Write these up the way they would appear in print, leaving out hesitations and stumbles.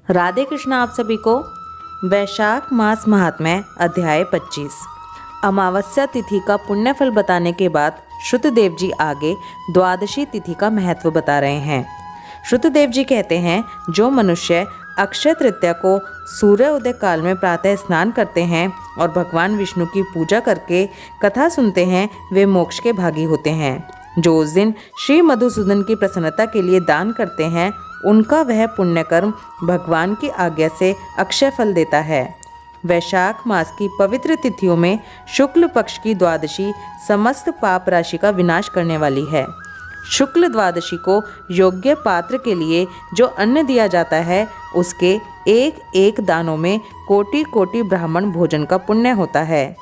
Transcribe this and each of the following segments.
राधे कृष्ण आप सभी को। वैशाख मास महात्म्य अध्याय 25। अमावस्या तिथि का पुण्य फल बताने के बाद श्रुतदेव जी आगे द्वादशी तिथि का महत्व बता रहे हैं। श्रुतदेव जी कहते हैं, जो मनुष्य अक्षय तृतीया को सूर्य उदय काल में प्रातः स्नान करते हैं और भगवान विष्णु की पूजा करके कथा सुनते हैं, वे मोक्ष के भागी होते हैं। जो उस दिन श्री मधुसूदन की प्रसन्नता के लिए दान करते हैं, उनका वह पुण्य कर्म भगवान की आज्ञा से अक्षय फल देता है। वैशाख मास की पवित्र तिथियों में शुक्ल पक्ष की द्वादशी समस्त पाप राशि का विनाश करने वाली है। शुक्ल द्वादशी को योग्य पात्र के लिए जो अन्न दिया जाता है, उसके एक एक दानों में कोटि कोटि ब्राह्मण भोजन का पुण्य होता है।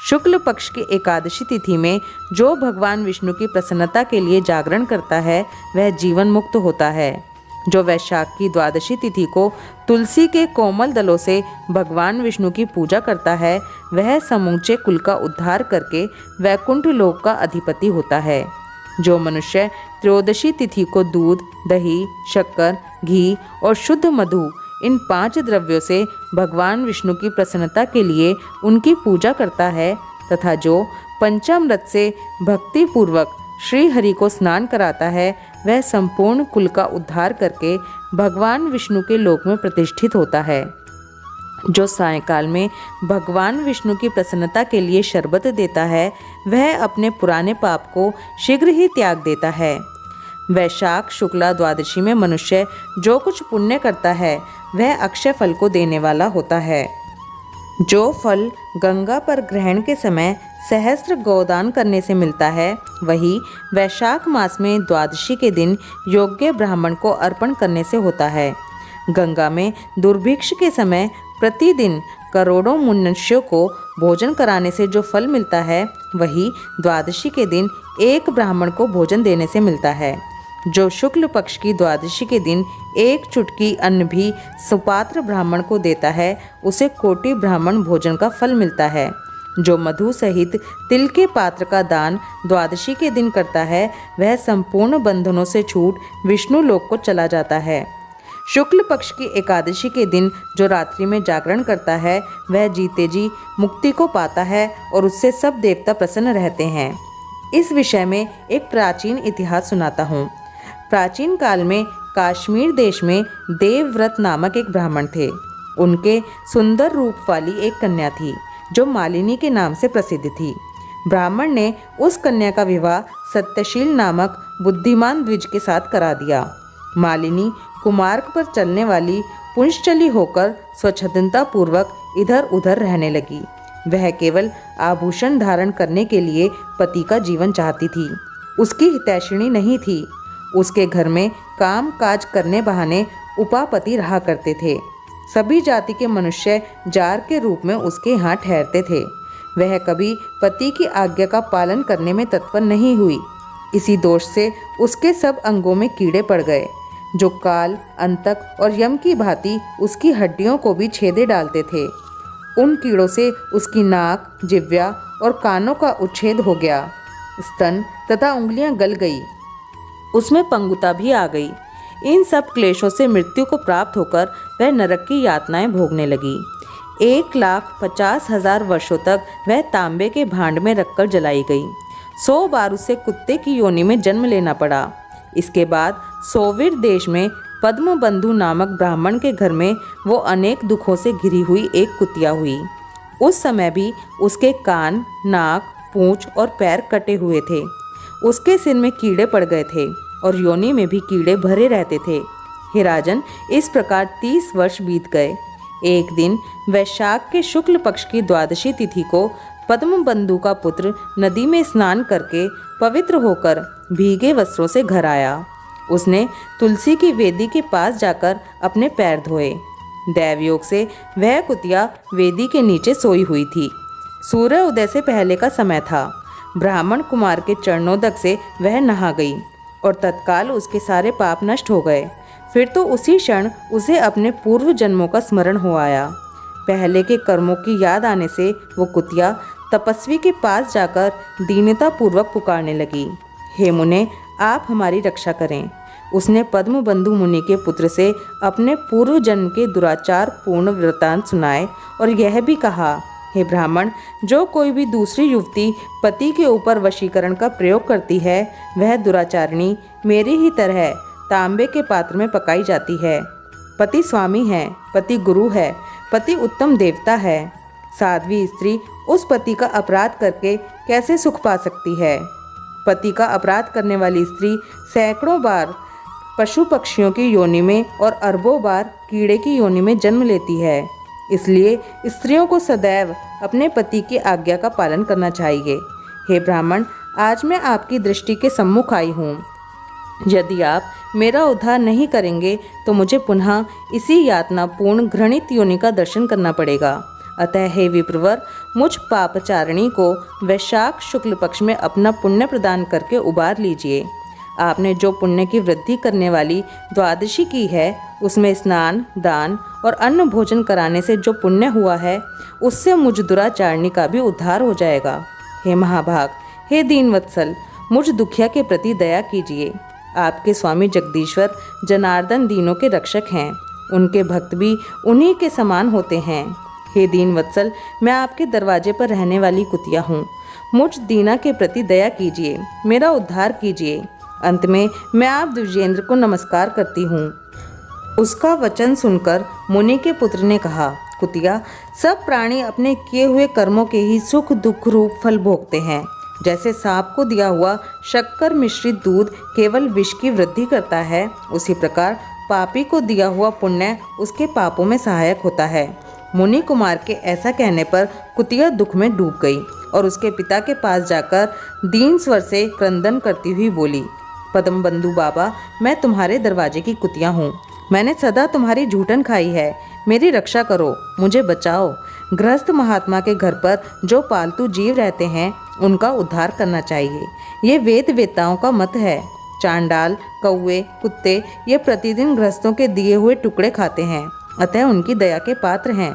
शुक्ल पक्ष की एकादशी तिथि में जो भगवान विष्णु की प्रसन्नता के लिए जागरण करता है, वह जीवन मुक्त होता है। जो वैशाख की द्वादशी तिथि को तुलसी के कोमल दलों से भगवान विष्णु की पूजा करता है, वह समूचे कुल का उद्धार करके वैकुंठ लोक का अधिपति होता है। जो मनुष्य त्रयोदशी तिथि को दूध, दही, शक्कर, घी और शुद्ध मधु इन 5 द्रव्यों से भगवान विष्णु की प्रसन्नता के लिए उनकी पूजा करता है, तथा जो पंचामृत से भक्ति पूर्वक श्री हरि को स्नान कराता है, वह संपूर्ण कुल का उद्धार करके भगवान विष्णु के लोक में प्रतिष्ठित होता है। जो सायंकाल में भगवान विष्णु की प्रसन्नता के लिए शरबत देता है, वह अपने पुराने पाप को शीघ्र ही त्याग देता है। वैशाख शुक्ला द्वादशी में मनुष्य जो कुछ पुण्य करता है, वह अक्षय फल को देने वाला होता है। जो फल गंगा पर ग्रहण के समय सहस्त्र गोदान करने से मिलता है, वही वैशाख मास में द्वादशी के दिन योग्य ब्राह्मण को अर्पण करने से होता है। गंगा में दुर्भिक्ष के समय प्रतिदिन करोड़ों मनुष्यों को भोजन कराने से जो फल मिलता है, वही द्वादशी के दिन एक ब्राह्मण को भोजन देने से मिलता है। जो शुक्ल पक्ष की द्वादशी के दिन एक चुटकी अन्न भी सुपात्र ब्राह्मण को देता है, उसे कोटि ब्राह्मण भोजन का फल मिलता है। जो मधु सहित तिल के पात्र का दान द्वादशी के दिन करता है, वह संपूर्ण बंधनों से छूट विष्णु लोक को चला जाता है। शुक्ल पक्ष की एकादशी के दिन जो रात्रि में जागरण करता है, वह जीते जी मुक्ति को पाता है और उससे सब देवता प्रसन्न रहते हैं। इस विषय में एक प्राचीन इतिहास सुनाता हूँ। प्राचीन काल में कश्मीर देश में देवव्रत नामक एक ब्राह्मण थे। उनके सुंदर रूप वाली एक कन्या थी, जो मालिनी के नाम से प्रसिद्ध थी। ब्राह्मण ने उस कन्या का विवाह सत्यशील नामक बुद्धिमान द्विज के साथ करा दिया। मालिनी कुमार्ग पर चलने वाली पुंश्चली होकर स्वच्छंदता पूर्वक इधर उधर रहने लगी। वह केवल आभूषण धारण करने के लिए पति का जीवन चाहती थी। उसकी हितैषिणी नहीं थी। उसके घर में काम काज करने बहाने उपापति रहा करते थे। सभी जाति के मनुष्य जार के रूप में उसके यहाँ ठहरते थे। वह कभी पति की आज्ञा का पालन करने में तत्पर नहीं हुई। इसी दोष से उसके सब अंगों में कीड़े पड़ गए, जो काल, अंतक और यम की भांति उसकी हड्डियों को भी छेदे डालते थे। उन कीड़ों से उसकी नाक, जिह्वा और कानों का उच्छेद हो गया। स्तन तथा उंगलियां गल गई। उसमें पंगुता भी आ गई। इन सब क्लेशों से मृत्यु को प्राप्त होकर वह नरक की यातनाएं भोगने लगी। 1,50,000 वर्षों तक वह तांबे के भांड में रखकर जलाई गई। 100 बार उसे कुत्ते की योनि में जन्म लेना पड़ा। इसके बाद सोविर देश में पद्मबंधु नामक ब्राह्मण के घर में वो अनेक दुखों से घिरी हुई एक कुतिया हुई। उस समय भी उसके कान, नाक, पूंछ और पैर कटे हुए थे। उसके सिर में कीड़े पड़ गए थे और योनि में भी कीड़े भरे रहते थे। हे राजन, इस प्रकार 30 वर्ष बीत गए। एक दिन वैशाख के शुक्ल पक्ष की द्वादशी तिथि को पद्मबंधु का पुत्र नदी में स्नान करके पवित्र होकर भीगे वस्त्रों से घर आया। उसने तुलसी की वेदी के पास जाकर अपने पैर धोए। दैवयोग से वह कुतिया वेदी के नीचे सोई हुई थी। सूर्य उदय से पहले का समय था। ब्राह्मण कुमार के चरणोदक से वह नहा गई और तत्काल उसके सारे पाप नष्ट हो गए। फिर तो उसी क्षण उसे अपने पूर्व जन्मों का स्मरण हो आया। पहले के कर्मों की याद आने से वो कुतिया तपस्वी के पास जाकर दीनता पूर्वक पुकारने लगी, हे मुने, आप हमारी रक्षा करें। उसने पद्मबंधु मुनि के पुत्र से अपने पूर्व जन्म के दुराचार पूर्ण वृत्तांत सुनाए और यह भी कहा, हे ब्राह्मण, जो कोई भी दूसरी युवती पति के ऊपर वशीकरण का प्रयोग करती है वह दुराचारिणी मेरी ही तरह तांबे के पात्र में पकाई जाती है। पति स्वामी है, पति गुरु है, पति उत्तम देवता है। साध्वी स्त्री उस पति का अपराध करके कैसे सुख पा सकती है? पति का अपराध करने वाली स्त्री सैकड़ों बार पशु पक्षियों की योनि में और अरबों बार कीड़े की योनि में जन्म लेती है। इसलिए स्त्रियों को सदैव अपने पति की आज्ञा का पालन करना चाहिए। हे ब्राह्मण, आज मैं आपकी दृष्टि के सम्मुख आई हूँ। यदि आप मेरा उद्धार नहीं करेंगे तो मुझे पुनः इसी यातनापूर्ण घृणित योनि का दर्शन करना पड़ेगा। अतः हे विप्रवर, मुझ पापचारिणी को वैशाख शुक्ल पक्ष में अपना पुण्य प्रदान करके उबार लीजिए। आपने जो पुण्य की वृद्धि करने वाली द्वादशी की है उसमें स्नान, दान और अन्न भोजन कराने से जो पुण्य हुआ है उससे मुझ दुराचारणी का भी उद्धार हो जाएगा। हे महाभाग, हे दीनवत्सल, मुझ दुखिया के प्रति दया कीजिए। आपके स्वामी जगदीश्वर जनार्दन दीनों के रक्षक हैं, उनके भक्त भी उन्हीं के समान होते हैं। हे दीनवत्सल, मैं आपके दरवाजे पर रहने वाली कुतिया हूँ। मुझ दीना के प्रति दया कीजिए, मेरा उद्धार कीजिए। अंत में मैं आप द्विजेंद्र को नमस्कार करती हूँ। उसका वचन सुनकर मुनि के पुत्र ने कहा, कुतिया, सब प्राणी अपने किए हुए कर्मों के ही सुख दुख रूप फल भोगते हैं। जैसे सांप को दिया हुआ शक्कर मिश्रित दूध केवल विष की वृद्धि करता है, उसी प्रकार पापी को दिया हुआ पुण्य उसके पापों में सहायक होता है। मुनि कुमार के ऐसा कहने पर कुतिया दुख में डूब गई और उसके पिता के पास जाकर दीन स्वर से क्रंदन करती हुई बोली, पद्मबंधु बाबा, मैं तुम्हारे दरवाजे की कुतिया हूँ। मैंने सदा तुम्हारी झूठन खाई है, मेरी रक्षा करो, मुझे बचाओ। गृहस्थ महात्मा के घर पर जो पालतू जीव रहते हैं उनका उद्धार करना चाहिए, ये वेद वेताओं का मत है। चांडाल, कौवे, कुत्ते ये प्रतिदिन गृहस्थों के दिए हुए टुकड़े खाते हैं, अतः उनकी दया के पात्र हैं।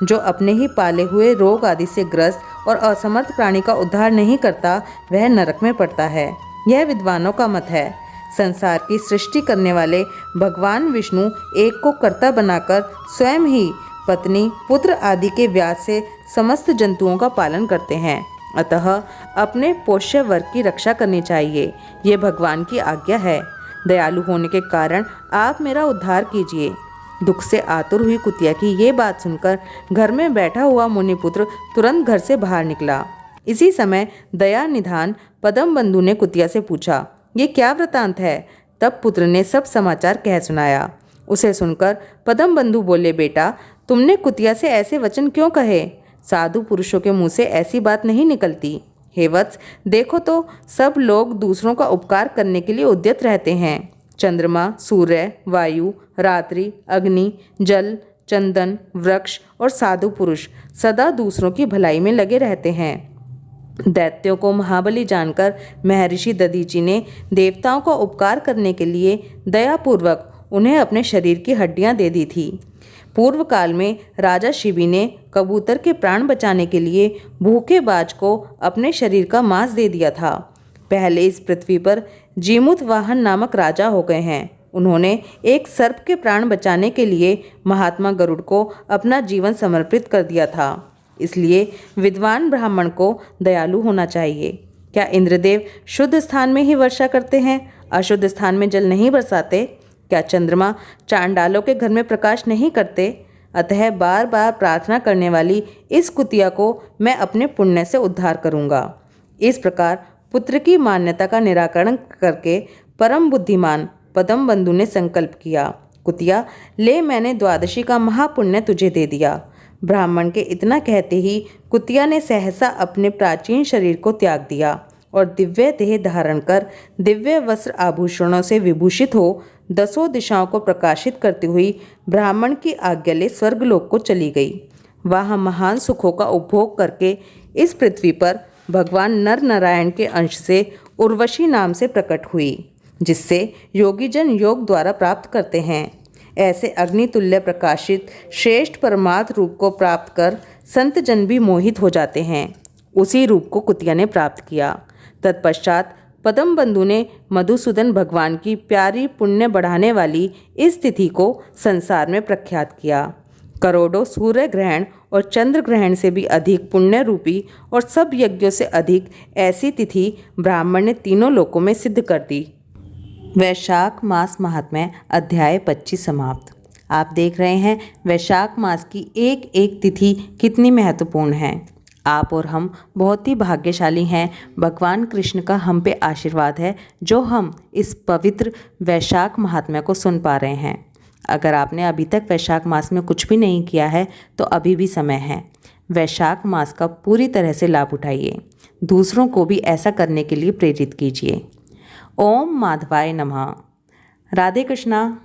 जो अपने ही पाले हुए रोग आदि से ग्रस्त और असमर्थ प्राणी का उद्धार नहीं करता वह नरक में पड़ता है, यह विद्वानों का मत है। संसार की सृष्टि करने वाले भगवान विष्णु एक को कर्ता बनाकर स्वयं ही पत्नी, पुत्र आदि के व्याज से समस्त जंतुओं का पालन करते हैं, अतः अपने पोष्य वर्ग की रक्षा करनी चाहिए, ये भगवान की आज्ञा है। दयालु होने के कारण आप मेरा उद्धार कीजिए। दुख से आतुर हुई कुतिया की ये बात सुनकर घर में बैठा हुआ मुनिपुत्र तुरंत घर से बाहर निकला। इसी समय दया निधान पद्मबंधु ने कुतिया से पूछा, ये क्या वृतांत है? तब पुत्र ने सब समाचार कह सुनाया। उसे सुनकर पद्मबंधु बोले, बेटा, तुमने कुतिया से ऐसे वचन क्यों कहे? साधु पुरुषों के मुँह से ऐसी बात नहीं निकलती। हे वत्स, देखो तो सब लोग दूसरों का उपकार करने के लिए उद्यत रहते हैं। चंद्रमा, सूर्य, वायु, रात्रि, अग्नि, जल, चंदन, वृक्ष और साधु पुरुष सदा दूसरों की भलाई में लगे रहते हैं। दैत्यों को महाबली जानकर महर्षि दधीचि ने देवताओं का उपकार करने के लिए दयापूर्वक उन्हें अपने शरीर की हड्डियां दे दी थी। पूर्व काल में राजा शिबी ने कबूतर के प्राण बचाने के लिए भूखे बाज को अपने शरीर का मांस दे दिया था। पहले इस पृथ्वी पर जीमुत वाहन नामक राजा हो गए हैं। उन्होंने एक सर्प के प्राण बचाने के लिए महात्मा गरुड़ को अपना जीवन समर्पित कर दिया था। इसलिए विद्वान ब्राह्मण को दयालु होना चाहिए। क्या इंद्रदेव शुद्ध स्थान में ही वर्षा करते हैं, अशुद्ध स्थान में जल नहीं बरसाते? क्या चंद्रमा चांडालों के घर में प्रकाश नहीं करते? अतः बार बार प्रार्थना करने वाली इस कुतिया को मैं अपने पुण्य से उद्धार करूँगा। इस प्रकार पुत्र की मान्यता का निराकरण करके परम बुद्धिमान पद्मबंधु ने संकल्प किया, कुतिया, ले, मैंने द्वादशी का महापुण्य तुझे दे दिया। ब्राह्मण के इतना कहते ही कुतिया ने सहसा अपने प्राचीन शरीर को त्याग दिया और दिव्य देह धारण कर दिव्य वस्त्र आभूषणों से विभूषित हो दसों दिशाओं को प्रकाशित करती हुई ब्राह्मण की आज्ञा ले स्वर्गलोक को चली गई। वहाँ महान सुखों का उपभोग करके इस पृथ्वी पर भगवान नर नारायण के अंश से उर्वशी नाम से प्रकट हुई, जिससे योगीजन योग द्वारा प्राप्त करते हैं। ऐसे अग्नितुल्य प्रकाशित श्रेष्ठ परमार्थ रूप को प्राप्त कर संत जन भी मोहित हो जाते हैं। उसी रूप को कुतिया ने प्राप्त किया। तत्पश्चात पद्म बंधु ने मधुसूदन भगवान की प्यारी पुण्य बढ़ाने वाली इस तिथि को संसार में प्रख्यात किया। करोड़ों सूर्य ग्रहण और चंद्र ग्रहण से भी अधिक पुण्य रूपी और सब यज्ञों से अधिक ऐसी तिथि ब्राह्मण ने तीनों लोकों में सिद्ध कर दी। वैशाख मास महात्म्य अध्याय 25 समाप्त। आप देख रहे हैं वैशाख मास की एक एक तिथि कितनी महत्वपूर्ण है। आप और हम बहुत ही भाग्यशाली हैं। भगवान कृष्ण का हम पे आशीर्वाद है जो हम इस पवित्र वैशाख महात्म्य को सुन पा रहे हैं। अगर आपने अभी तक वैशाख मास में कुछ भी नहीं किया है तो अभी भी समय है। वैशाख मास का पूरी तरह से लाभ उठाइए। दूसरों को भी ऐसा करने के लिए प्रेरित कीजिए। ओम माधवाय नमः। राधे कृष्णा।